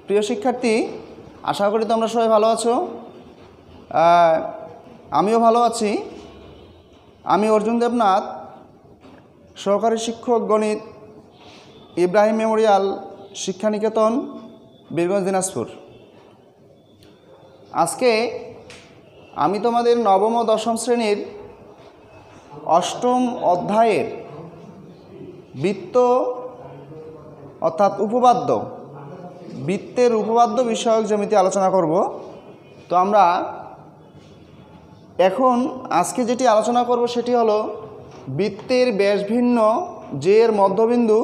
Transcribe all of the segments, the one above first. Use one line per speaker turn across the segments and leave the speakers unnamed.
প্রিয় শিক্ষার্থী, আশা করি তোমরা সবাই ভালো আছো। আমিও ভালো আছি। আমি অর্জুন দেবনাথ, সহকারী শিক্ষক গণিত, ইব্রাহিম মেমোরিয়াল শিক্ষানিকেতন, বীরগঞ্জ, দিনাজপুর। আজকে আমি তোমাদের নবম ও দশম শ্রেণীর অষ্টম অধ্যায়ের বৃত্ত অর্থাৎ উপপাদ্য, বৃত্তের উপপাদ্য বিষয়ক জ্যামিতি আলোচনা করব। তো আমরা এখন আজকে যেটি আলোচনা করব সেটি হলো বৃত্তের ব্যাস ভিন্ন জের মধ্যবিন্দু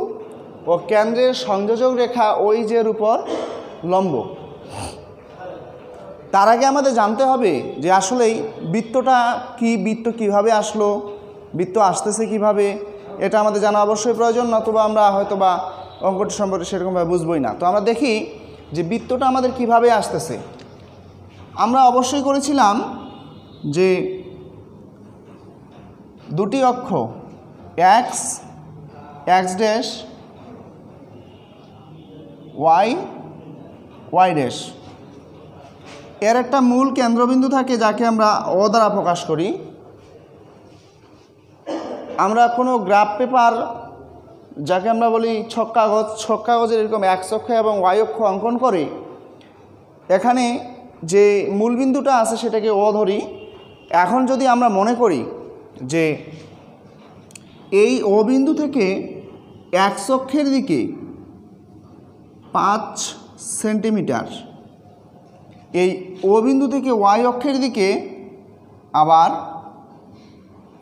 ও কেন্দ্রের সংযোজক রেখা ওই জের উপর লম্ব। তার আগে আমাদের জানতে হবে যে আসলেই বৃত্তটা কি, বৃত্ত কিভাবে আসলো, বৃত্ত আসতেছে কিভাবে, এটা আমাদের জানা অবশ্যই প্রয়োজন, নতুবা আমরা হয়তোবা অঙ্কটি সম্পর্কে সেরকমভাবে বুঝবই না। তো আমরা দেখি যে বৃত্তটা আমাদের কিভাবে আসতেছে। আমরা অবশ্যই করেছিলাম যে দুটি অক্ষ এক্স ড্যাশ, ওয়াই ড্যাশ, এর একটা মূল কেন্দ্রবিন্দু থাকে যাকে আমরা ও দ্বারা প্রকাশ করি। আমরা কোনো গ্রাফ পেপার যাকে আমরা বলি ছক কাগজের এরকম এক্স অক্ষ এবং ওয়াই অক্ষ অঙ্কন করে এখানে যে মূলবিন্দুটা আছে সেটাকে ও ধরি। এখন যদি আমরা মনে করি যে এই ও বিন্দু থেকে এক্স অক্ষের দিকে 5 সেন্টিমিটার, এই ও বিন্দু থেকে ওয়াই অক্ষের দিকে আবার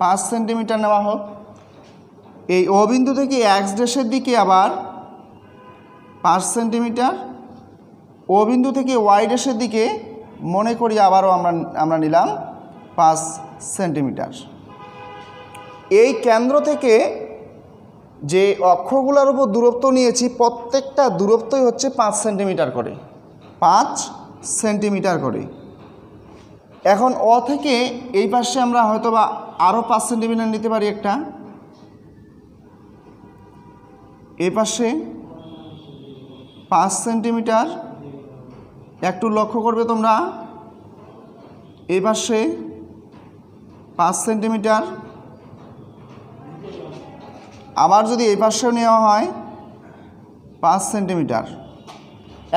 5 সেন্টিমিটার নেওয়া হোক, এই ও বিন্দু থেকে এক্স ড্যাশের দিকে আবার 5 সেন্টিমিটার, ও বিন্দু থেকে ওয়াই ড্যাশের দিকে মনে করি আবারও আমরা নিলাম 5 সেন্টিমিটার। এই কেন্দ্র থেকে যে অক্ষগুলোর উপর দূরত্ব নিয়েছি প্রত্যেকটা দূরত্বই হচ্ছে 5 সেন্টিমিটার করে, 5 সেন্টিমিটার করে। এখন ও থেকে এই পাশে আমরা হয়তোবা আরও 5 সেন্টিমিটার নিতে পারি একটা, এই পাশে 5 সেন্টিমিটার, একটু লক্ষ্য করবে তোমরা, এই পাশে 5 সেন্টিমিটার, আবার যদি এই পাশেও নেওয়া হয় 5 সেন্টিমিটার।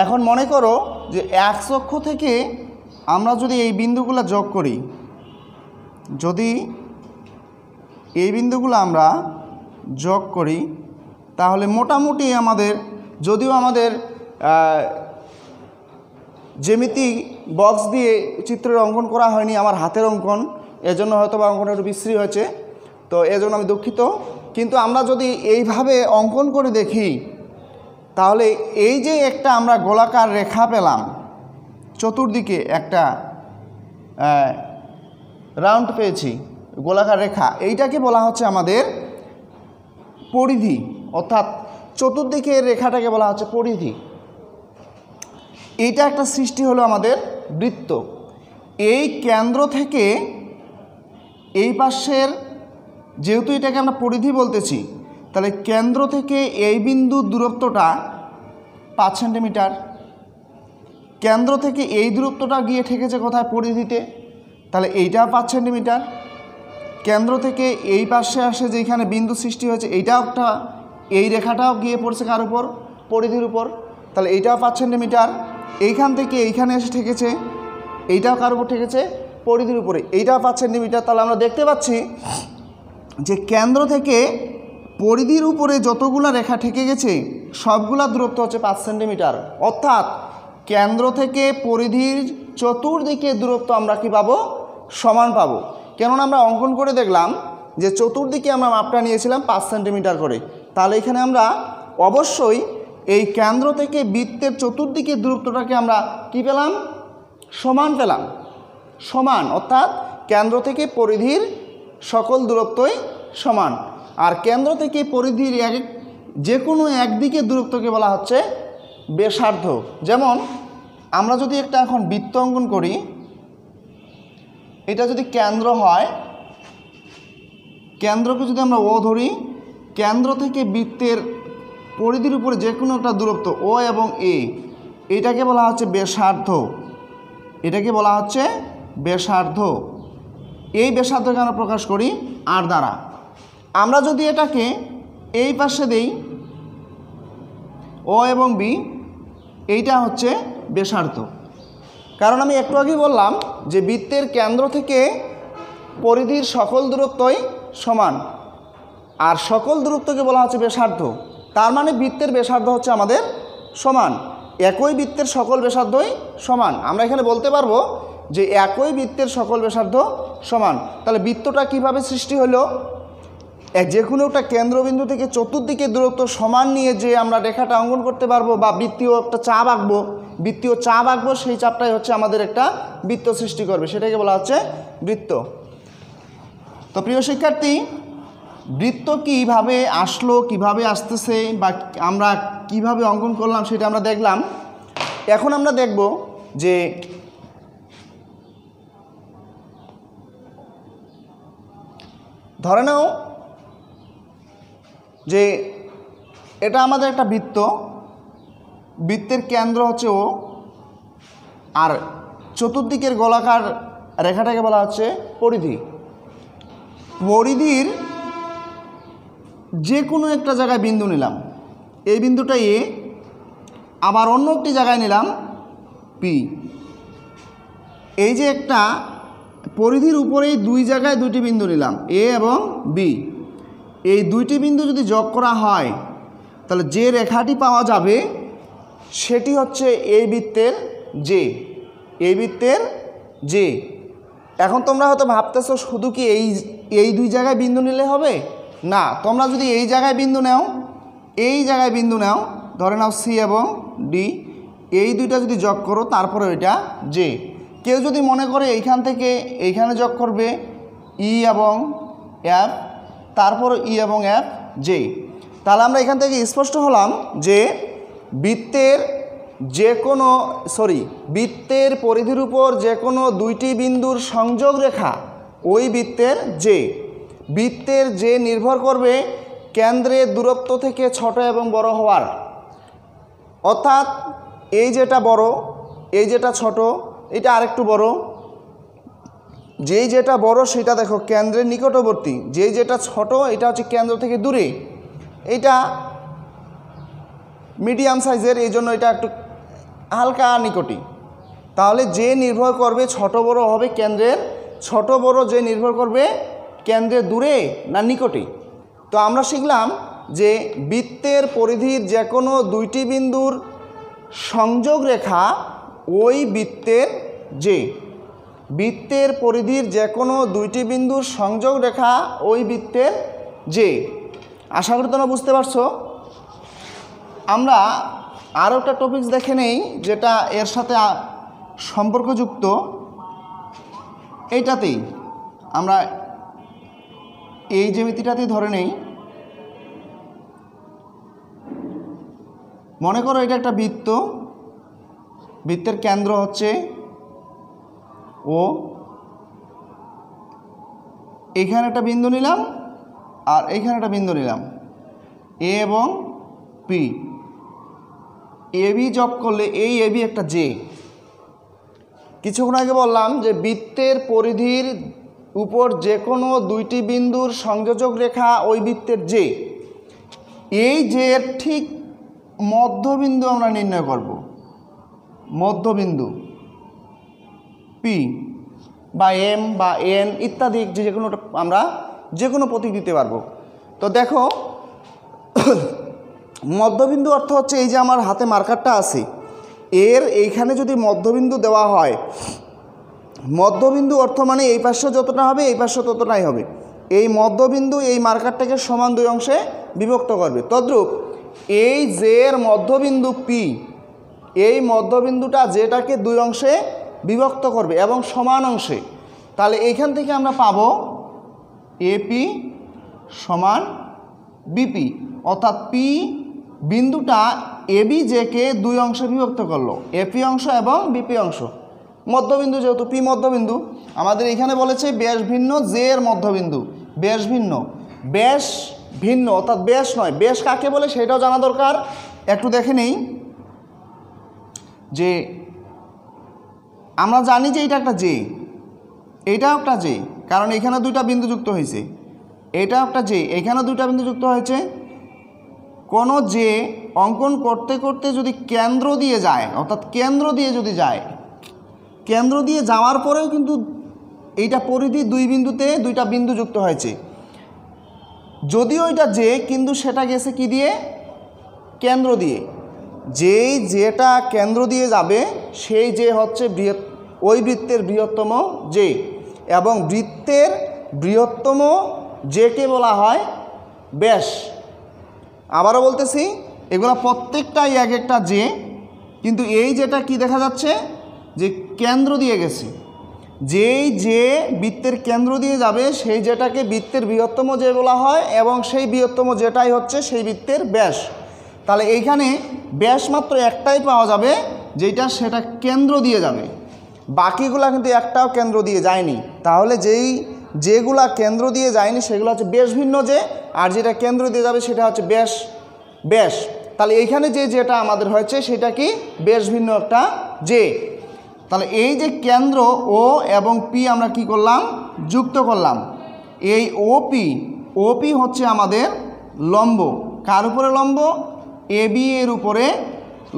এখন মনে করো যে এক্স অক্ষ থেকে আমরা যদি এই বিন্দুগুলো যোগ করি, যদি এই বিন্দুগুলো আমরা যোগ করি তাহলে মোটামুটি আমাদের, যদিও আমাদের জ্যামিতি বক্স দিয়ে চিত্রের অঙ্কন করা হয়নি, আমার হাতের অঙ্কন, এজন্য হয়তো বা অঙ্কনটা একটু বিশ্রী হয়েছে, তো এজন্য আমি দুঃখিত। কিন্তু আমরা যদি এইভাবে অঙ্কন করে দেখি তাহলে এই যে একটা আমরা গোলাকার রেখা পেলাম, চতুর্দিকে একটা রাউন্ড পেয়েছি, গোলাকার রেখা, এইটাকে বলা হচ্ছে আমাদের পরিধি, অর্থাৎ চতুর্দিকের রেখাটাকে বলা হচ্ছে পরিধি। এইটা একটা সৃষ্টি হলো আমাদের বৃত্ত। এই কেন্দ্র থেকে এই পাশের, যেহেতু এটাকে আমরা পরিধি বলতেছি, তাহলে কেন্দ্র থেকে এই বিন্দুর দূরত্বটা 5 সেন্টিমিটার। কেন্দ্র থেকে এই দূরত্বটা গিয়ে ঠেকেছে কোথায়? পরিধিতে, তাহলে এইটাও 5 সেন্টিমিটার। কেন্দ্র থেকে এই পাশে আসে যেখানে বিন্দু সৃষ্টি হয়েছে এইটাও একটা, এই রেখাটাও গিয়ে পড়ছে কার উপর? পরিধির উপর, তাহলে এইটাও 5 সেন্টিমিটার। এইখান থেকে এইখানে এসে ঠেকেছে, এইটাও কার উপর ঠেকেছে? পরিধির উপরে, এইটাও 5 সেন্টিমিটার। তাহলে আমরা দেখতে পাচ্ছি যে কেন্দ্র থেকে পরিধির উপরে যতগুলো রেখা ঠেকে গেছে সবগুলা দূরত্ব হচ্ছে 5 সেন্টিমিটার। অর্থাৎ কেন্দ্র থেকে পরিধির চতুর্দিকে দূরত্ব আমরা কি পাবো? সমান পাবো। কেননা আমরা অঙ্কন করে দেখলাম যে চতুর্দিকে আমরা মাপটা নিয়েছিলাম 5 সেন্টিমিটার করে। তাহলে এখানে আমরা অবশ্যই এই কেন্দ্র থেকে বৃত্তের চতুর্দিকে দূরত্বটাকে আমরা কি পেলাম? সমান পেলাম। সমান, অর্থাৎ কেন্দ্র থেকে পরিধির সকল দূরত্বই সমান। আর কেন্দ্র থেকে পরিধির যে কোনো একদিকে দূরত্বকে বলা হচ্ছে ব্যাসার্ধ। যেমন আমরা যদি একটা এখন বৃত্ত অঙ্কন করি, এটা যদি কেন্দ্র হয়, কেন্দ্রকে যদি আমরা ও ধরি, কেন্দ্র থেকে বৃত্তের পরিধির উপরে যে কোনো একটা দূরত্ব ও এবং এ, এটাকে বলা হচ্ছে ব্যাসার্ধ, এটাকে বলা হচ্ছে ব্যাসার্ধ। এই ব্যাসার্ধকে আমরা প্রকাশ করি আর দ্বারা। আমরা যদি এটাকে এই পাশে দেই ও এবং বি, এইটা হচ্ছে ব্যাসার্ধ। কারণ আমি একটু আগেই বললাম যে বৃত্তের কেন্দ্র থেকে পরিধির সকল দূরত্বই সমান, আর সকল দূরত্বকে বলা হচ্ছে ব্যাসার্ধ। তার মানে বৃত্তের ব্যাসার্ধ হচ্ছে আমাদের সমান, একই বৃত্তের সকল ব্যাসার্ধই সমান। আমরা এখানে বলতে পারবো যে একই বৃত্তের সকল ব্যাসার্ধ সমান। তাহলে বৃত্তটা কিভাবে সৃষ্টি হলো? যে কোনো একটা কেন্দ্রবিন্দু থেকে চতুর্দিকে দূরত্ব সমান নিয়ে যে আমরা রেখাটা অঙ্কন করতে পারবো বা বৃত্তীয় একটা চাপ আঁকবো, বৃত্তীয় চাপ আঁকবো, সেই চাপটাই হচ্ছে আমাদের একটা বৃত্ত সৃষ্টি করবে, সেটাকে বলা হচ্ছে বৃত্ত। তো প্রিয় শিক্ষার্থী, বৃত্ত কীভাবে আসলো, কিভাবে আসতেছে বা আমরা কিভাবে অঙ্কন করলাম সেটা আমরা দেখলাম। এখন আমরা দেখব যে ধরে নাও যে এটা আমাদের একটা বৃত্ত, বৃত্তের কেন্দ্র হচ্ছে ও, আর চতুর্দিকের গোলাকার রেখাটাকে বলা হচ্ছে পরিধি। পরিধির যে কোনো একটা জায়গায় বিন্দু নিলাম, এই বিন্দুটা এ, আবার অন্য একটি জায়গায় নিলাম পি। এই যে একটা পরিধির উপরেই দুই জায়গায় দুইটি বিন্দু নিলাম এ এবং বি, এই দুইটি বিন্দু যদি যোগ করা হয় তাহলে যে রেখাটি পাওয়া যাবে সেটি হচ্ছে এই বৃত্তের যে, এই বৃত্তের যে। এখন তোমরা হয়তো ভাবতেছো শুধু কি এই দুই জায়গায় বিন্দু নিলে হবে? না, তোমরা যদি এই জায়গায় বিন্দু নাও, এই জায়গায় বিন্দু নাও, ধরে নাও সি এবং ডি, এই দুইটা যদি যোগ করো তারপরে ওইটা জে। কেউ যদি মনে করে এইখান থেকে এইখানে যোগ করবে ই এবং এফ, তারপর ই এবং এফ জে, তাহলে আমরা এখান থেকে স্পষ্ট হলাম যে বৃত্তের বৃত্তের পরিধির উপর যে কোনো দুইটি বিন্দুর সংযোগ রেখা ওই বৃত্তের যে। বৃত্তের যে নির্ভর করবে কেন্দ্রের দূরত্ব থেকে ছোট এবং বড় হওয়ার, অর্থাৎ এই যেটা বড়, এই যেটা ছোট, এটা আরেকটু বড়, যেই যেটা বড় সেটা দেখো কেন্দ্রের নিকটবর্তী, যেই যেটা ছোট এটা হচ্ছে কেন্দ্র থেকে দূরে, এটা মিডিয়াম সাইজের, এই জন্য এটা একটু হালকা নিকটে। তাহলে যে নির্ভর করবে ছোট বড় হবে কেন্দ্রের, ছোট বড় যে নির্ভর করবে কেন্দ্রের দূরে না নিকটে। তো আমরা শিখলাম যে বৃত্তের পরিধির যে কোনো দুইটি বিন্দুর সংযোগ রেখা ওই বৃত্তের যে। বৃত্তের পরিধির যে কোনো দুইটি বিন্দুর সংযোগ রেখা ওই বৃত্তের যে। আশা করি তোমরা বুঝতে পারছো। আমরা আরও একটা টপিকস দেখে নেই যেটা এর সাথে সম্পর্কযুক্ত। এইটাতেই আমরা এই জ্যামিতিটাতেই ধরে নেই, মনে করো এটা একটা বৃত্ত, বৃত্তের কেন্দ্র হচ্ছে ও, এইখানে একটা বিন্দু নিলাম আর এইখানে একটা বিন্দু নিলাম এ এবং পি, এ বি যোগ করলে এই এ বি একটা জে। কিছুক্ষণ আগে বললাম যে বৃত্তের পরিধির উপর যে কোনো দুইটি বিন্দুর সংযোজক রেখা ওই বৃত্তের যে। এই যে ঠিক মধ্যবিন্দু আমরা নির্ণয় করব, মধ্যবিন্দু পি বা এম বা এন ইত্যাদি যে কোনো আমরা যে কোনো প্রতীক দিতে পারবো। তো দেখো মধ্যবিন্দু অর্থ হচ্ছে এই যে আমার হাতে মার্কারটা আছে, এর এইখানে যদি মধ্যবিন্দু দেওয়া হয়, মধ্যবিন্দু অর্থ মানে এই পাশে যতটা হবে এই পাশে ততটাই হবে। এই মধ্যবিন্দু এই মার্কারটাকে সমান দুই অংশে বিভক্ত করবে। তদ্রূপ এই জের মধ্যবিন্দু পি, এই মধ্যবিন্দুটা যেটাকে দুই অংশে বিভক্ত করবে এবং সমান অংশে। তাহলে এইখান থেকে আমরা পাবো এপি সমান বিপি, অর্থাৎ পি বিন্দুটা এবি জেকে দুই অংশে বিভক্ত করলো, এপি অংশ এবং বিপি অংশ। মধ্যবিন্দু যেহেতু পি মধ্যবিন্দু, আমাদের এখানে বলেছে ব্যাস ভিন্ন জে এর মধ্যবিন্দু, ব্যাস ভিন্ন, ব্যাস ভিন্ন অর্থাৎ ব্যাস নয়, ব্যাস কাকে বলে সেটাও জানা দরকার। একটু দেখে নেই, যে আমরা জানি যে এটা একটা জে, এইটাও একটা জে, কারণ এখানে দুইটা বিন্দু যুক্ত হয়েছে, এটাও একটা জে, এখানে দুইটা বিন্দু যুক্ত হয়েছে। কোনো জে অঙ্কন করতে করতে যদি কেন্দ্র দিয়ে যায়, অর্থাৎ কেন্দ্র দিয়ে যদি যায়, কেন্দ্র দিয়ে যাওয়ার পরেও কিন্তু এইটা পরিধি দুই বিন্দুতে দুইটা বিন্দু যুক্ত হয়েছে, যদিও এটা জে কিন্তু সেটা গেছে কি দিয়ে? কেন্দ্র দিয়ে। যেটা কেন্দ্র দিয়ে যাবে সেই যে হচ্ছে ওই বৃত্তের বৃহত্তম জে, এবং বৃত্তের বৃহত্তম জেকে বলা হয় ব্যাস। আবারও বলতেছি, এগুলো প্রত্যেকটাই এক একটা জে, কিন্তু এই যেটা কি দেখা যাচ্ছে যে কেন্দ্র দিয়ে গেছে, যেই যে বৃত্তের কেন্দ্র দিয়ে যাবে সেই যেটাকে বৃত্তের বৃহত্তম যে বলা হয়, এবং সেই বৃহত্তম যেটাই হচ্ছে সেই বৃত্তের ব্যাস। তাহলে এইখানে ব্যাস মাত্র একটাই পাওয়া যাবে, যেটা সেটা কেন্দ্র দিয়ে যাবে, বাকিগুলা কিন্তু একটাও কেন্দ্র দিয়ে যায়নি। তাহলে যেগুলা কেন্দ্র দিয়ে যায়নি সেগুলো হচ্ছে ব্যাস ভিন্ন যে, আর যেটা কেন্দ্র দিয়ে যাবে সেটা হচ্ছে ব্যাস। তাহলে এইখানে যেটা আমাদের হয়েছে সেটা কি? ব্যাস ভিন্ন একটা জে। তাহলে এই যে কেন্দ্র ও এবং পি আমরা কি করলাম? যুক্ত করলাম। এই ওপি হচ্ছে আমাদের লম্ব। কার উপরে লম্ব? এ বি এর উপরে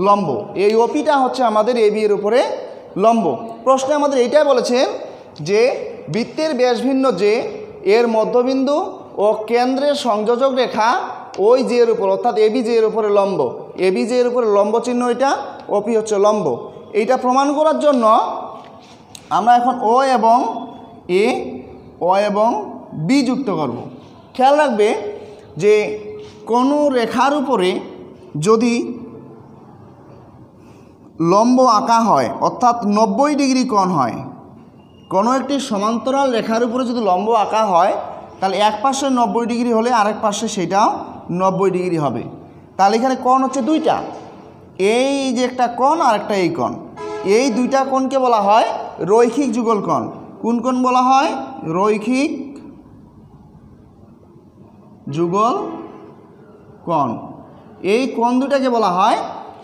লম্ব। এই ওপিটা হচ্ছে আমাদের এ বি এর উপরে লম্ব। প্রশ্নে আমাদের এইটাই বলেছে যে বৃত্তের ব্যাস ভিন্ন যে এর মধ্যবিন্দু ও কেন্দ্রের সংযোজক রেখা ওই জে এর উপর, অর্থাৎ এবি জে এর উপরে লম্ব। এবি জে এর উপরে লম্ব চিহ্ন এটা, ওপি হচ্ছে লম্ব। এইটা প্রমাণ করার জন্য আমরা এখন ও এবং বি যুক্ত করব। খেয়াল রাখবে যে কোনো রেখার উপরে যদি লম্ব আঁকা হয়, অর্থাৎ 90 ডিগ্রি কোণ হয়, কোনো একটি সমান্তরাল রেখার উপরে যদি লম্ব আঁকা হয়, তাহলে এক পাশে 90 ডিগ্রি হলে আরেক পাশে সেটাও 90 ডিগ্রি হবে। তাহলে এখানে কোণ হচ্ছে দুইটা, এই যে একটা কোণ আর একটা এই কোণ, এই দুইটা কোণকে বলা হয় রৈখিক যুগল কোণ। কোন কোণ বলা হয়? রৈখিক যুগল কোণ। এই কোণ দুটাকে বলা হয়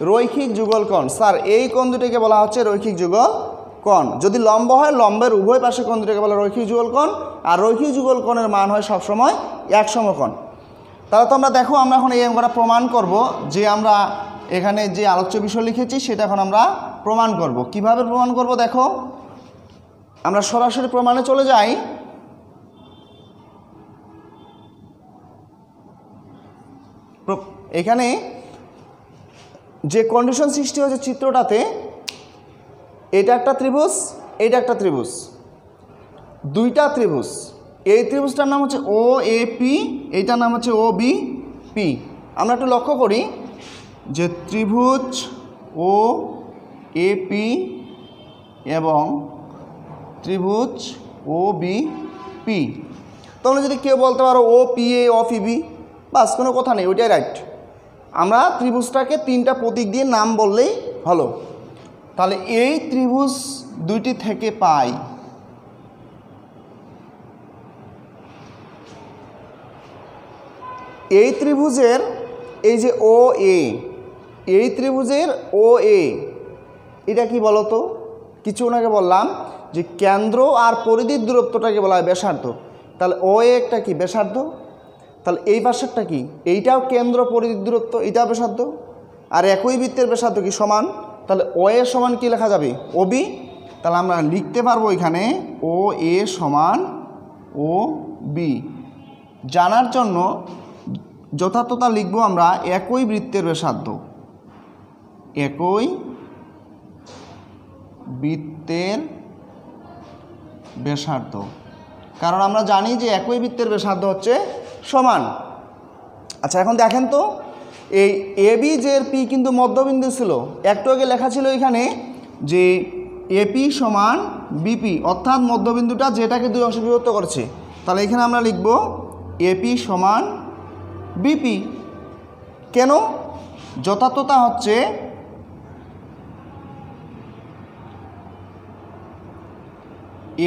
রৈখিক যুগল কোণ। স্যার, এই কোণ দুটাকে বলা হচ্ছে রৈখিক যুগল কোণ। যদি লম্ব হয়, লম্বের উভয় পাশে কোণ দুটাকে বলা রৈখিক যুগল কোণ, আর রৈখিক যুগল কোণের মান হয় সবসময় এক সমকোণ। তাহলে তো আমরা দেখো, আমরা এখন এই অঙ্কটা প্রমাণ করব যে আমরা এখানে যে আলোচ্য বিষয় লিখেছি সেটা এখন আমরা প্রমাণ করব। কিভাবে প্রমাণ করব দেখো, আমরা সরাসরি প্রমাণে চলে যাই। এখানে যে কন্ডিশন সৃষ্টি হয়েছে চিত্রটাতে, এটা একটা ত্রিভুজ, এটা একটা ত্রিভুজ, দুইটা ত্রিভুজ। এই ত্রিভুজটার নাম হচ্ছে ও এ পি, এইটার নাম হচ্ছে ও বি পি। আমরা একটু লক্ষ্য করি যে ত্রিভুজ ও এ পি এবং ত্রিভুজ ও বি পি। তোমরা যদি কেউ বলতে পারো O P A O P B, বাস কোনো কথা নেই, ওইটাই রাইট। আমরা ত্রিভুজটাকে তিনটা প্রতীক দিয়ে নাম বললেই হলো। তাহলে এই ত্রিভুজ দুইটি থেকে পাই এই ত্রিভুজের এই যে ও এ, এই ত্রিভুজের ও এ, এটা কি বলতো? কিছু ওনাকে বললাম যে কেন্দ্র আর পরিধির দূরত্বটাকে বলা হয় ব্যাসার্ধ। তাহলে ও এ একটা কি? ব্যাসার্ধ। তাহলে এই পাশেরটা কি? এইটাও কেন্দ্র পরিধির দূরত্ব, এটাও ব্যাসার্ধ। আর একই বৃত্তের ব্যাসার্ধ কি? সমান। তাহলে ও এ সমান কি লেখা যাবে? ও বি। তাহলে আমরা লিখতে পারবো এখানে ও এ সমান ও বি। জানার জন্য যথার্থতা লিখবো আমরা একই বৃত্তের ব্যাসার্ধ, একই বৃত্তের ব্যাসার্ধ, কারণ আমরা জানি যে একই বৃত্তের ব্যাসার্ধ হচ্ছে সমান। আচ্ছা, এখন দেখেন তো, এই এবি জের পি কিন্তু মধ্যবিন্দু ছিল। একটু আগে লেখা ছিল এখানে যে এপি সমান বিপি, অর্থাৎ মধ্যবিন্দুটা যেটাকে দুই অংশে বিভক্ত করেছে। তাহলে এখানে আমরা লিখব এপি সমান বিপি। কেন? যথার্থতা হচ্ছে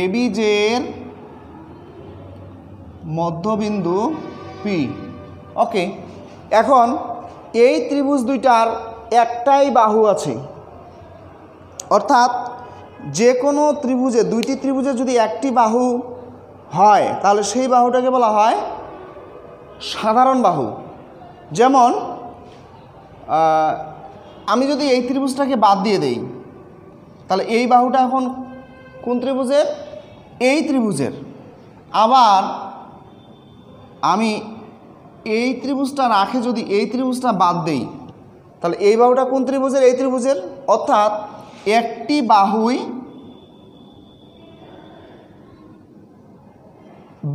এবি জের মধ্যবিন্দু পি। ওকে, এখন এই ত্রিভুজ দুইটার একটাই বাহু আছে, অর্থাৎ যে কোনো ত্রিভুজে, দুইটি ত্রিভুজে যদি একটি বাহু হয় তাহলে সেই বাহুটাকে বলা হয় সাধারণ বাহু। যেমন আমি যদি এই ত্রিভুজটাকে বাদ দিয়ে দেই তাহলে এই বাহুটা এখন কোন ত্রিভুজের? এই ত্রিভুজের। আবার আমি এই ত্রিভুজটা রাখে যদি এই ত্রিভুজটা বাদ দেই তাহলে এই বাহুটা কোন ত্রিভুজের? এই ত্রিভুজের। অর্থাৎ একটি বাহুই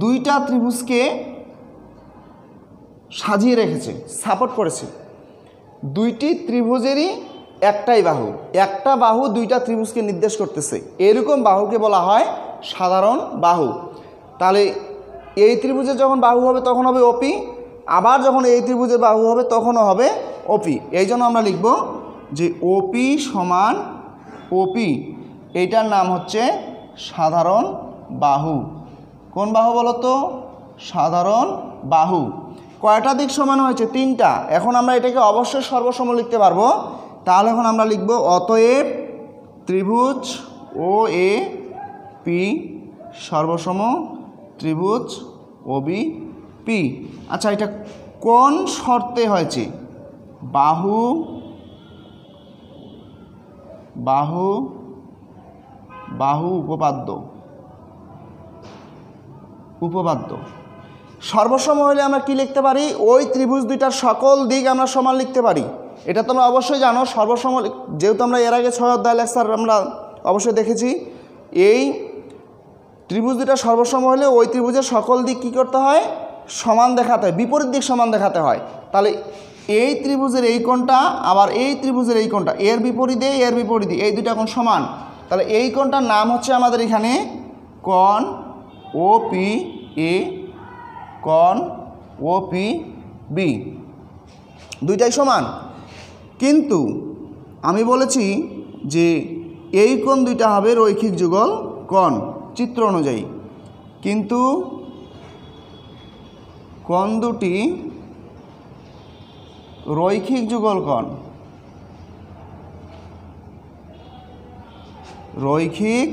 দুইটা ত্রিভুজকে সাজিয়ে রেখেছে, সাপোর্ট করেছে। দুইটি ত্রিভুজেরই একটাই বাহু, একটা বাহু দুইটা ত্রিভুজকে নির্দেশ করতেছে, এরকম বাহুকে বলা হয় সাধারণ বাহু। তাহলে এই ত্রিভুজের যখন বাহু হবে তখন হবে ওপি, আবার যখন এই ত্রিভুজের বাহু হবে তখনও হবে ওপি। এই জন্য আমরা লিখব যে ওপি সমান ওপি, এইটার নাম হচ্ছে সাধারণ বাহু। কোন বাহু বলো তো? সাধারণ বাহু। কয়টা দিক সমান হয়েছে? 3টা। এখন আমরা এটাকে অবশ্যই সর্বসম লিখতে পারবো। তাহলে এখন আমরা লিখব অতএব ত্রিভুজ ও এ পি সর্বসম ত্রিভুজ ও বি পি। আচ্ছা, এটা কোন শর্তে হয়েছে? বাহু বাহু বাহু উপপাদ্য, উপপাদ্য। সর্বসম হলে আমরা কি লিখতে পারি? ওই ত্রিভুজ দুইটার সকল দিক আমরা সমান লিখতে পারি। এটা তোমরা অবশ্যই জানো। সর্বসম যেহেতু আমরা এর আগে 6 অধ্যায় লেকচার আমরা অবশ্যই দেখেছি, এই ত্রিভুজ দুইটা সর্বসম হলে ওই ত্রিভুজের সকল দিক কী করতে হয়? সমান দেখাতে হয়, বিপরীত দিক সমান দেখাতে হয়। তাহলে এই ত্রিভুজের এই কোণটা আবার এই ত্রিভুজের এই কোণটা, এর বিপরীতে এর বিপরীতে, এই দুইটা কোণ সমান। তাহলে এই কোণটার নাম হচ্ছে আমাদের এখানে কোণ ও পি এ, কোণ ও পি বি, দুইটাই সমান। কিন্তু আমি বলেছি যে এই কোণ দুইটা হবে রৈখিক যুগল কোণ চিত্র অনুযায়ী, কিন্তু কোণ দুটি রৈখিক যুগল কোণ, রৈখিক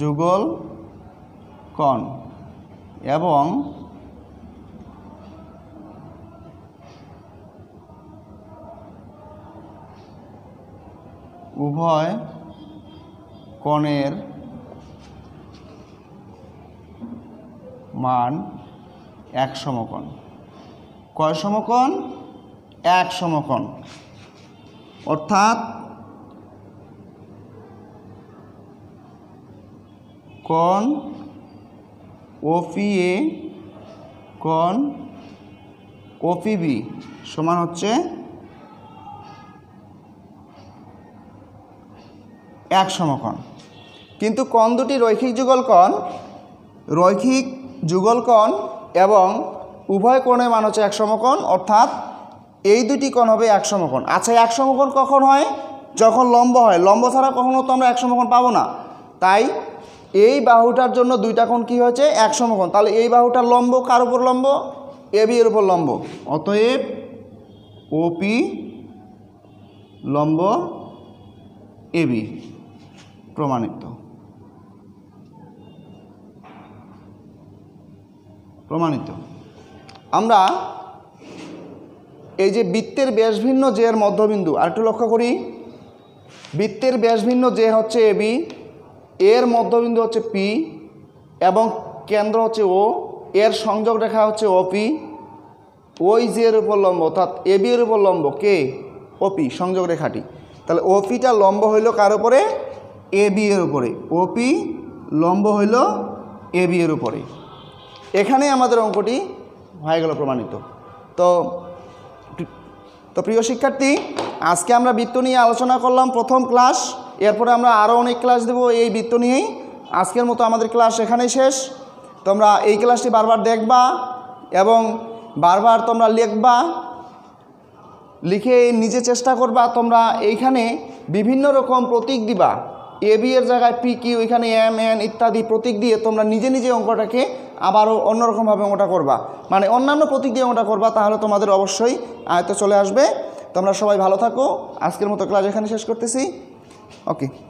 যুগল কোণ এবং উভয় কোণের মান এক সমকোণ। কয় সমকোণ? এক সমকোণ। অর্থাৎ কোণ ওপিএ কোণ ওপিবি সমান হচ্ছে এক সমকোণ। কিন্তু কোণ দুটি রৈখিক যুগল কোণ, রৈখিক যুগল কোণ এবং উভয় কোণের মান হচ্ছে এক সমকোণ, অর্থাৎ এই দুটি কোণ হবে এক সমকোণ। আচ্ছা, এক সমকোণ কখন হয়? যখন লম্ব হয়। লম্ব ছাড়া কখনো তো আমরা এক সমকোণ পাবো না। তাই এই বাহুটার জন্য দুইটা কোণ কী হয়েছে? এক সমকোণ। তাহলে এই বাহুটার লম্ব কার উপর লম্ব? এবি এর উপর লম্ব। অতএব ওপি লম্ব এবি, প্রমাণিত। প্রমাণিত। আমরা এই যে বৃত্তের ব্যাস ভিন্ন যে এর মধ্যবিন্দু আর একটু লক্ষ্য করি। বৃত্তের ব্যাস ভিন্ন যে হচ্ছে এবি, এর মধ্যবিন্দু হচ্ছে পি এবং কেন্দ্র হচ্ছে ও, এর সংযোগ রেখা হচ্ছে ওপি। ওই যে এর উপর লম্ব অর্থাৎ এবি এর উপর লম্ব কে? ওপি, সংযোগ রেখাটি। তাহলে ওপিটা লম্ব হইল কার উপরে? এবি এর উপরে। ওপি লম্ব হইল এবি এর উপরে। এখানে আমাদের অঙ্কটি হয়ে গেল প্রমাণিত। তো প্রিয় শিক্ষার্থী, আজকে আমরা বৃত্ত নিয়ে আলোচনা করলাম প্রথম ক্লাস। এরপরে আমরা আরও অনেক ক্লাস দেব এই বৃত্ত নিয়েই। আজকের মতো আমাদের ক্লাস এখানেই শেষ। তোমরা এই ক্লাসটি বারবার দেখবা এবং বারবার তোমরা লিখবা, লিখে নিজে চেষ্টা করবা তোমরা এইখানে বিভিন্ন রকম প্রতীক দিবা। এ বি এর জায়গায় পি কিউ, এখানে এম এন ইত্যাদি প্রতীক দিয়ে তোমরা নিজে নিজে অঙ্কটাকে আবারও অন্যরকমভাবে অঙ্কটা করবা, মানে অন্যান্য প্রতীক দিয়ে অঙ্কটা করবা, তাহলে তোমাদের অবশ্যই আয়ত্তে চলে আসবে। তোমরা সবাই ভালো থাকো। আজকের মতো ক্লাস এখানে শেষ করতেছি। ওকে।